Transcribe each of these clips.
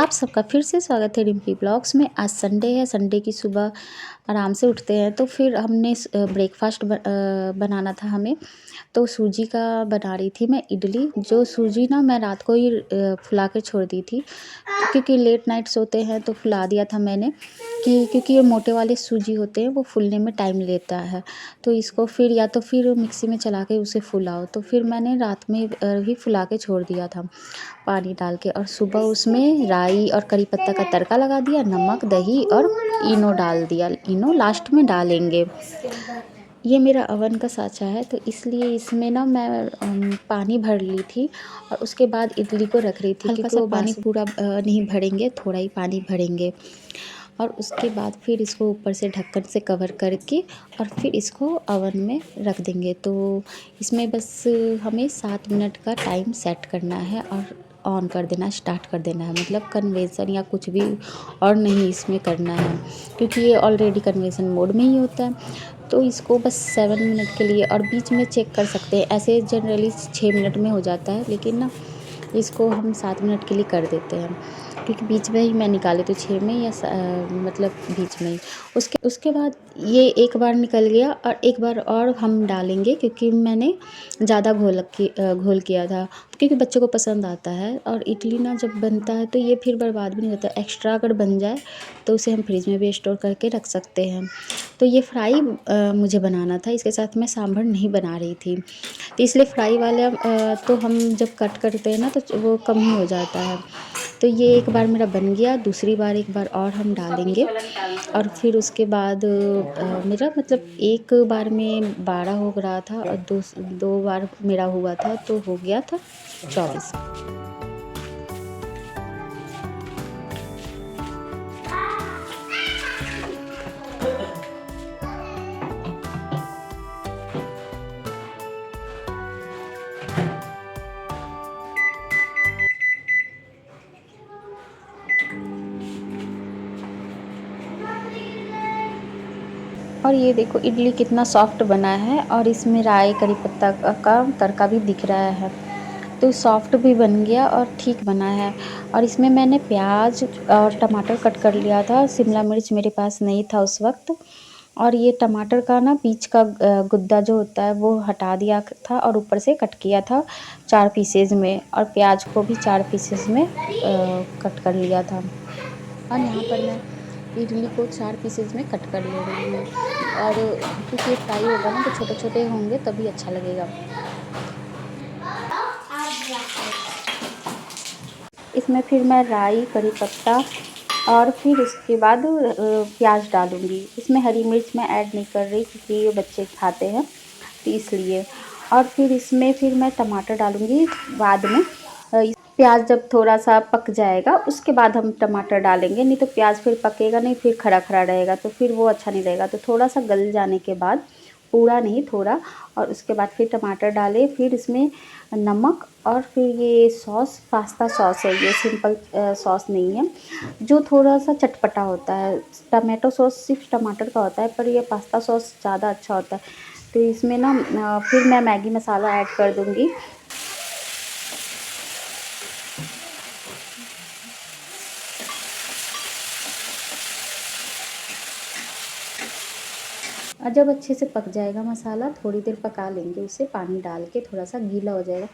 आप सबका फिर से स्वागत है रिम्पी ब्लॉग्स में। आज संडे है, संडे की सुबह आराम से उठते हैं तो फिर हमने ब्रेकफास्ट बनाना था हमें। तो सूजी का बना रही थी मैं इडली। जो सूजी ना मैं रात को ही फुला के छोड़ दी थी, तो क्योंकि लेट नाइट सोते हैं तो फुला दिया था मैंने कि क्योंकि ये मोटे वाले सूजी होते हैं वो फूलने में टाइम लेता है। तो इसको फिर या तो फिर मिक्सी में चला के उसे फुलाओ, तो फिर मैंने रात में ही फुला के छोड़ दिया था पानी डाल के, और सुबह उसमें राई और करी पत्ता का तड़का लगा दिया, नमक, दही और इनो डाल दिया। इनो लास्ट में डालेंगे। ये मेरा अवन का साँचा है तो इसलिए इसमें ना मैं पानी भर ली थी और उसके बाद इडली को रख रही थी। हल्का सा पानी पूरा नहीं भरेंगे, थोड़ा ही पानी भरेंगे और उसके बाद फिर इसको ऊपर से ढक्कन से कवर करके और फिर इसको अवन में रख देंगे। तो इसमें बस हमें 7 मिनट का टाइम सेट करना है और ऑन कर देना, स्टार्ट कर देना है। मतलब कन्वेंशन या कुछ भी और नहीं इसमें करना है, क्योंकि ये ऑलरेडी कन्वेंशन मोड में ही होता है। तो इसको बस 7 मिनट के लिए, और बीच में चेक कर सकते हैं। ऐसे जनरली 6 मिनट में हो जाता है, लेकिन ना इसको हम 7 मिनट के लिए कर देते हैं, क्योंकि बीच में ही मैं निकाली तो 6 में या मतलब बीच में ही। उसके बाद ये एक बार निकल गया और एक बार और हम डालेंगे, क्योंकि मैंने ज़्यादा घोल किया था, क्योंकि बच्चों को पसंद आता है। और इडली ना जब बनता है तो ये फिर बर्बाद भी नहीं होता। एक्स्ट्रा अगर बन जाए तो उसे हम फ्रिज में भी स्टोर करके रख सकते हैं। तो ये फ्राई मुझे बनाना था, इसके साथ मैं सांभर नहीं बना रही थी, तो इसलिए फ्राई वाला तो हम जब कट करते हैं ना तो वो कम ही हो जाता है। तो ये एक बार मेरा बन गया, दूसरी बार एक बार और हम डालेंगे और फिर उसके बाद मेरा मतलब एक बार में 12 हो रहा था और दो बार मेरा हुआ था तो हो गया था 24। और ये देखो इडली कितना सॉफ्ट बना है और इसमें राई करी पत्ता का तड़का भी दिख रहा है, तो सॉफ्ट भी बन गया और ठीक बना है। और इसमें मैंने प्याज और टमाटर कट कर लिया था, शिमला मिर्च मेरे पास नहीं था उस वक्त। और ये टमाटर का ना बीच का गुद्दा जो होता है वो हटा दिया था और ऊपर से कट किया था 4 पीसेज में, और प्याज को भी 4 पीसेज में कट कर लिया था। और यहाँ पर मैं इडली को 4 पीसेज में कट कर ले रही हूँ, और क्योंकि ये फ्राई होगा ना तो छोटे छोटे होंगे तभी अच्छा लगेगा। इसमें फिर मैं राई करी पत्ता और फिर उसके बाद प्याज डालूँगी। इसमें हरी मिर्च मैं ऐड नहीं कर रही क्योंकि ये बच्चे खाते हैं तो इसलिए। और फिर इसमें फिर मैं टमाटर डालूँगी बाद में। प्याज जब थोड़ा सा पक जाएगा उसके बाद हम टमाटर डालेंगे, नहीं तो प्याज फिर पकेगा नहीं, फिर खड़ा खड़ा रहेगा तो फिर वो अच्छा नहीं रहेगा। तो थोड़ा सा गल जाने के बाद, पूरा नहीं थोड़ा, और उसके बाद फिर टमाटर डालें, फिर इसमें नमक, और फिर ये सॉस पास्ता सॉस है, ये सिंपल सॉस नहीं है जो थोड़ा सा चटपटा होता है। टमाटो सॉस सिर्फ टमाटर का होता है, पर ये पास्ता सॉस ज़्यादा अच्छा होता है। तो इसमें ना फिर मैं मैगी मसाला ऐड कर दूँगी। और जब अच्छे से पक जाएगा मसाला, थोड़ी देर पका लेंगे उसे, पानी डाल के थोड़ा सा गीला हो जाएगा।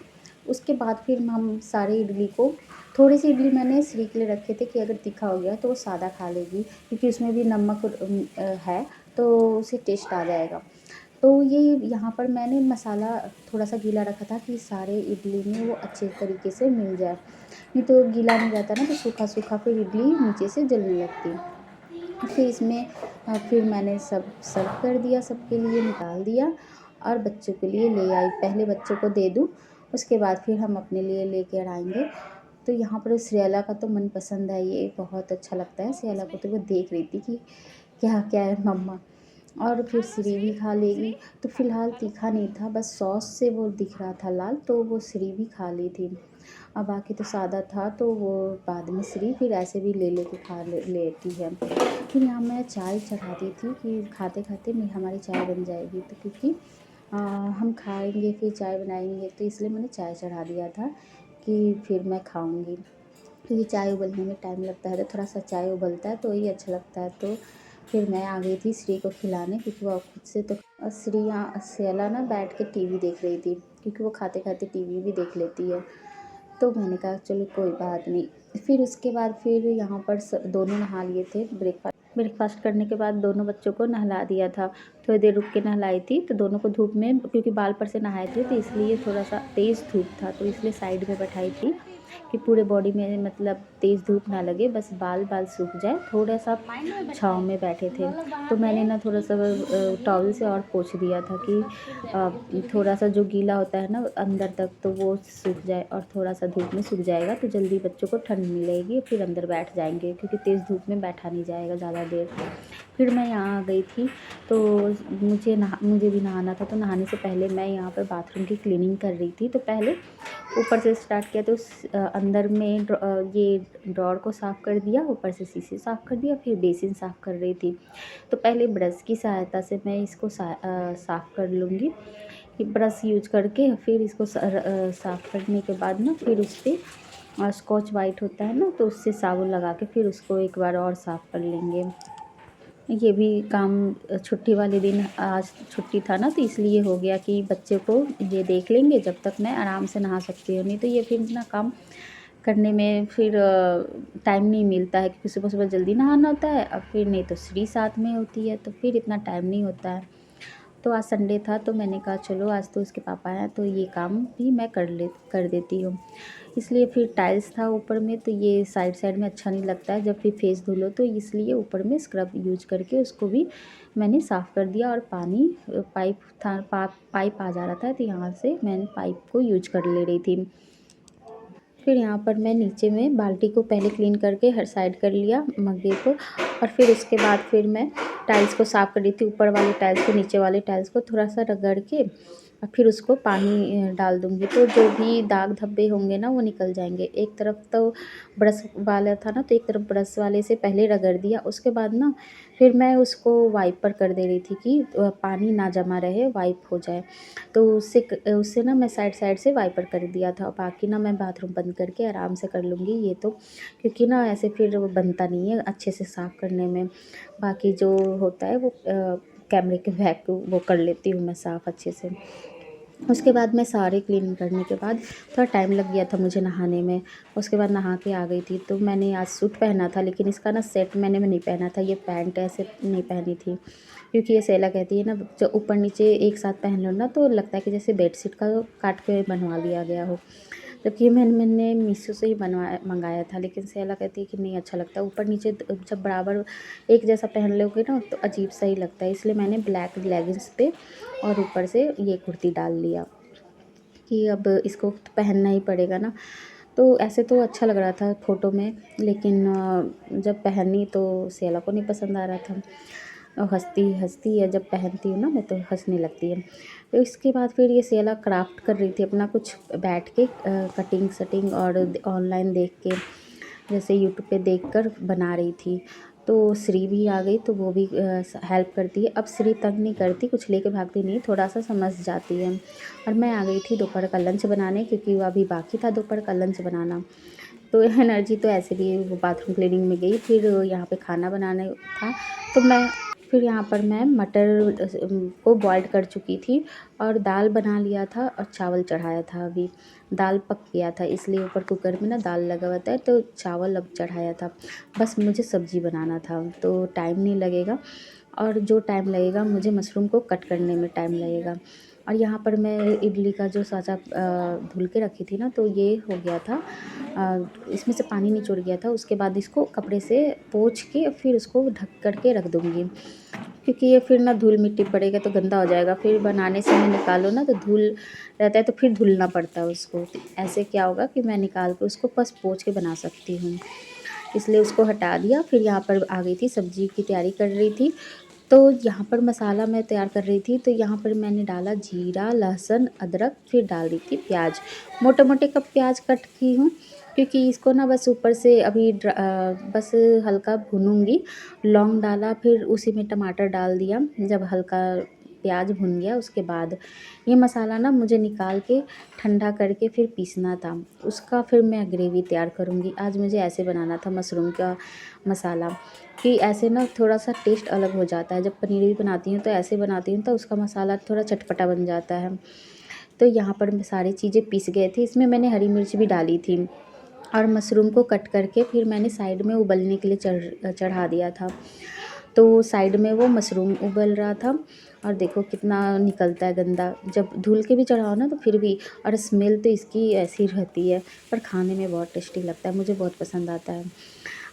उसके बाद फिर हम सारे इडली को, थोड़ी सी इडली मैंने श्री के लिए रखे थे कि अगर तीखा हो गया तो वो सादा खा लेगी, क्योंकि उसमें भी नमक है तो उसे टेस्ट आ जाएगा। तो ये यहाँ पर मैंने मसाला थोड़ा सा गीला रखा था कि सारे इडली में वो अच्छे तरीके से मिल जाए, नहीं तो गीला नहीं रहता ना तो सूखा सूखा फिर इडली नीचे से जलने लगती। फिर इसमें फिर मैंने सब सर्व कर दिया, सबके लिए निकाल दिया और बच्चों के लिए ले आई। पहले बच्चों को दे दूँ, उसके बाद फिर हम अपने लिए लेकर आएंगे। तो यहाँ पर श्रेयाला का तो मनपसंद है, ये बहुत अच्छा लगता है श्रेयाला को। तो वो देख रही थी कि क्या क्या है मम्मा, और फिर श्री भी खा लेगी। तो फ़िलहाल तीखा नहीं था, बस सॉस से वो दिख रहा था लाल, तो वो श्री भी खा ली थी। और बाकी तो सादा था तो वो बाद में श्री फिर ऐसे भी ले लेके खा लेती है। फिर यहाँ मैं चाय चढ़ा दी थी कि खाते खाते हमारी चाय बन जाएगी, तो क्योंकि हम खाएंगे फिर चाय बनाएंगे, तो इसलिए मैंने चाय चढ़ा दिया था कि फिर मैं खाऊंगी। क्योंकि चाय उबलने में टाइम लगता है, तो थोड़ा सा चाय उबलता है तो वही अच्छा लगता है। तो फिर मैं आ गई थी श्री को खिलाने, क्योंकि वो खुद से तो श्री यहाँ सेला ना बैठ के टीवी देख रही थी, क्योंकि वो खाते खाते टीवी भी देख लेती है। तो मैंने कहा चलो कोई बात नहीं। फिर उसके बाद फिर यहाँ पर दोनों नहा लिए थे। ब्रेकफास्ट करने के बाद दोनों बच्चों को नहला दिया था। थोड़ी देर रुक के नहलाई थी, तो दोनों को धूप में, क्योंकि बाल पर से नहाए थे तो इसलिए थोड़ा सा तेज़ धूप था, तो इसलिए साइड में बैठाई थी कि पूरे बॉडी में मतलब तेज़ धूप ना लगे, बस बाल सूख जाए। थोड़ा सा छाँव में बैठे थे, तो मैंने ना थोड़ा सा टॉवल से और पोंछ दिया था कि थोड़ा सा जो गीला होता है ना अंदर तक, तो वो सूख जाए, और थोड़ा सा धूप में सूख जाएगा तो जल्दी बच्चों को ठंड मिलेगी, फिर अंदर बैठ जाएंगे, क्योंकि तेज़ धूप में बैठा नहीं जाएगा ज़्यादा देर। फिर मैं यहाँ आ गई थी, तो मुझे भी नहाना था, तो नहाने से पहले मैं यहाँ पर बाथरूम की क्लीनिंग कर रही थी। तो पहले ऊपर से स्टार्ट किया, तो अंदर में ये ड्रॉर को साफ़ कर दिया, ऊपर से शीशे साफ़ कर दिया, फिर बेसिन साफ़ कर रही थी। तो पहले ब्रश की सहायता से मैं इसको साफ़ कर लूँगी, कि ब्रश यूज करके फिर इसको साफ़ करने के बाद ना फिर उस पर स्कॉच वाइट होता है ना, तो उससे साबुन लगा के फिर उसको एक बार और साफ़ कर लेंगे। ये भी काम छुट्टी वाले दिन, आज छुट्टी था ना, तो इसलिए हो गया कि बच्चे को ये देख लेंगे जब तक मैं आराम से नहा सकती हूँ। नहीं तो ये फिर ना काम करने में फिर टाइम नहीं मिलता है, क्योंकि सुबह सुबह जल्दी नहाना होता है, और फिर नहीं तो श्री साथ में होती है, तो फिर इतना टाइम नहीं होता है। तो आज संडे था, तो मैंने कहा चलो आज तो उसके पापा हैं, तो ये काम भी मैं कर देती हूँ। इसलिए फिर टाइल्स था ऊपर में, तो ये साइड साइड में अच्छा नहीं लगता है जब भी फेस धुलो, तो इसलिए ऊपर में स्क्रब यूज करके उसको भी मैंने साफ़ कर दिया। और पानी पाइप था, पाइप आ जा रहा था, तो यहाँ से मैंने पाइप को यूज कर ले रही थी। फिर यहाँ पर मैं नीचे में बाल्टी को पहले क्लीन करके हर साइड कर लिया मग्गे को, और फिर उसके बाद फिर मैं टाइल्स को साफ़ कर रही थी। ऊपर वाले टाइल्स को, नीचे वाले टाइल्स को थोड़ा सा रगड़ के और फिर उसको पानी डाल दूँगी, तो जो भी दाग धब्बे होंगे ना वो निकल जाएंगे। एक तरफ तो ब्रश वाला था ना, तो एक तरफ ब्रश वाले से पहले रगड़ दिया, उसके बाद ना फिर मैं उसको वाइपर कर दे रही थी कि पानी ना जमा रहे, वाइप हो जाए। तो उससे ना मैं साइड साइड से वाइपर कर दिया था। बाकी ना मैं बाथरूम बंद करके आराम से कर लूँगी ये तो, क्योंकि ना ऐसे फिर वो बनता नहीं है अच्छे से साफ़ करने में। बाकी जो होता है वो कैमरे के बैक वो कर लेती हूँ मैं साफ़ अच्छे से। उसके बाद मैं सारे क्लीन करने के बाद थोड़ा टाइम लग गया था मुझे नहाने में। उसके बाद नहा के आ गई थी, तो मैंने आज सूट पहना था, लेकिन इसका ना सेट मैंने नहीं पहना था, ये पैंट ऐसे नहीं पहनी थी, क्योंकि ये सेला कहती है ना जो ऊपर नीचे एक साथ पहन लो ना, तो लगता है कि जैसे बेडशीट का काट के बनवा लिया गया हो। जबकि मैंने मीशो से ही मंगाया था, लेकिन सेला कहती है कि नहीं अच्छा लगता, ऊपर नीचे जब बराबर एक जैसा पहन लोगे ना तो अजीब सा ही लगता है। इसलिए मैंने ब्लैक लेगिंग्स पे और ऊपर से ये कुर्ती डाल लिया कि अब इसको तो पहनना ही पड़ेगा ना। तो ऐसे तो अच्छा लग रहा था फ़ोटो में, लेकिन जब पहनी तो सेला को नहीं पसंद आ रहा था। और हँसती है जब पहनती हूँ ना मैं, तो हँसने लगती है। तो इसके बाद फिर ये सेला क्राफ्ट कर रही थी अपना कुछ बैठ के, कटिंग सटिंग और ऑनलाइन देख के, जैसे यूट्यूब पे देखकर बना रही थी। तो श्री भी आ गई, तो वो भी हेल्प करती है। अब श्री तंग नहीं करती, कुछ लेके भागती नहीं, थोड़ा सा समझ जाती है। और मैं आ गई थी दोपहर का लंच बनाने, क्योंकि वो अभी बाकी था दोपहर का लंच बनाना। तो एनर्जी तो ऐसे भी वो बाथरूम क्लीनिंग में गई, फिर यहाँ पे खाना बनाने था। तो फिर यहाँ पर मैं मटर को बॉइल्ड कर चुकी थी, और दाल बना लिया था, और चावल चढ़ाया था। अभी दाल पक गया था, इसलिए ऊपर कुकर में ना दाल लगा हुआ था, तो चावल अब चढ़ाया था। बस मुझे सब्ज़ी बनाना था, तो टाइम नहीं लगेगा, और जो टाइम लगेगा मुझे मशरूम को कट करने में टाइम लगेगा। और यहाँ पर मैं इडली का जो साँचा धुल के रखी थी ना, तो ये हो गया था, इसमें से पानी निचुड़ गया था। उसके बाद इसको कपड़े से पोंछ के फिर उसको ढक कर के रख दूँगी, क्योंकि ये फिर ना धूल मिट्टी पड़ेगा तो गंदा हो जाएगा। फिर बनाने समय निकालो ना तो धूल रहता है, तो फिर धुलना पड़ता है उसको। तो ऐसे क्या होगा कि मैं निकाल के उसको बस पोंछ के बना सकती हूँ, इसलिए उसको हटा दिया। फिर यहाँ पर आ गई थी, सब्ज़ी की तैयारी कर रही थी। तो यहाँ पर मसाला मैं तैयार कर रही थी, तो यहाँ पर मैंने डाला जीरा, लहसुन, अदरक, फिर डाल दी थी प्याज। मोटे मोटे कप प्याज कट की हूँ, क्योंकि इसको ना बस ऊपर से अभी बस हल्का भूनूंगी। लौंग डाला, फिर उसी में टमाटर डाल दिया। जब हल्का प्याज भुन गया उसके बाद ये मसाला ना मुझे निकाल के ठंडा करके फिर पीसना था, उसका फिर मैं ग्रेवी तैयार करूँगी। आज मुझे ऐसे बनाना था मशरूम का मसाला, कि ऐसे ना थोड़ा सा टेस्ट अलग हो जाता है। जब पनीर भी बनाती हूँ तो ऐसे बनाती हूँ तो उसका मसाला थोड़ा चटपटा बन जाता है। तो यहाँ पर मैं सारी चीज़ें पीस गए थे, इसमें मैंने हरी मिर्च भी डाली थी और मशरूम को कट करके फिर मैंने साइड में उबलने के लिए चढ़ा दिया था। तो साइड में वो मशरूम उबल रहा था और देखो कितना निकलता है गंदा, जब धुल के भी चढ़ाओ ना तो फिर भी, और स्मेल तो इसकी ऐसी रहती है, पर खाने में बहुत टेस्टी लगता है, मुझे बहुत पसंद आता है।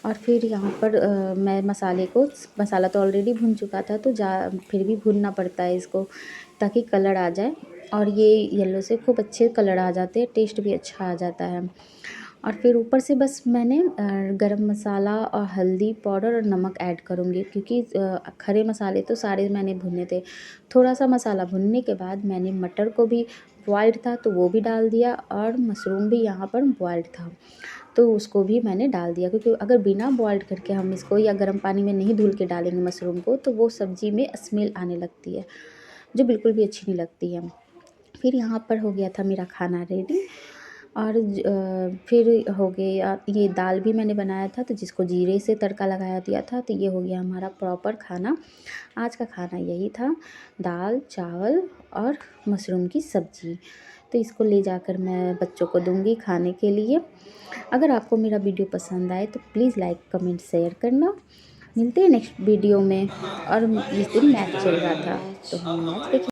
और फिर यहाँ पर मैं मसाला तो ऑलरेडी भुन चुका था, तो फिर भी भुनना पड़ता है इसको ताकि कलर आ जाए, और ये येलो से खूब अच्छे कलर आ जाते हैं, टेस्ट भी अच्छा आ जाता है। और फिर ऊपर से बस मैंने गरम मसाला और हल्दी पाउडर और नमक ऐड करूँगी, क्योंकि खड़े मसाले तो सारे मैंने भुने थे। थोड़ा सा मसाला भुनने के बाद मैंने मटर को भी बॉइल्ड था तो वो भी डाल दिया, और मशरूम भी यहाँ पर बॉइल्ड था तो उसको भी मैंने डाल दिया, क्योंकि अगर बिना बॉइल्ड करके हम इसको या गर्म पानी में नहीं धुल के डालेंगे मशरूम को तो वो सब्ज़ी में स्मेल आने लगती है, जो बिल्कुल भी अच्छी नहीं लगती है। फिर यहाँ पर हो गया था मेरा खाना रेडी, और फिर हो गया ये दाल भी मैंने बनाया था, तो जिसको जीरे से तड़का लगाया दिया था, तो ये हो गया हमारा प्रॉपर खाना। आज का खाना यही था, दाल चावल और मशरूम की सब्ज़ी। तो इसको ले जाकर मैं बच्चों को दूंगी खाने के लिए। अगर आपको मेरा वीडियो पसंद आए तो प्लीज़ लाइक कमेंट शेयर करना। मिलते हैं नेक्स्ट वीडियो में। और इस दिन मैच चल रहा था तो हम मैच देखें।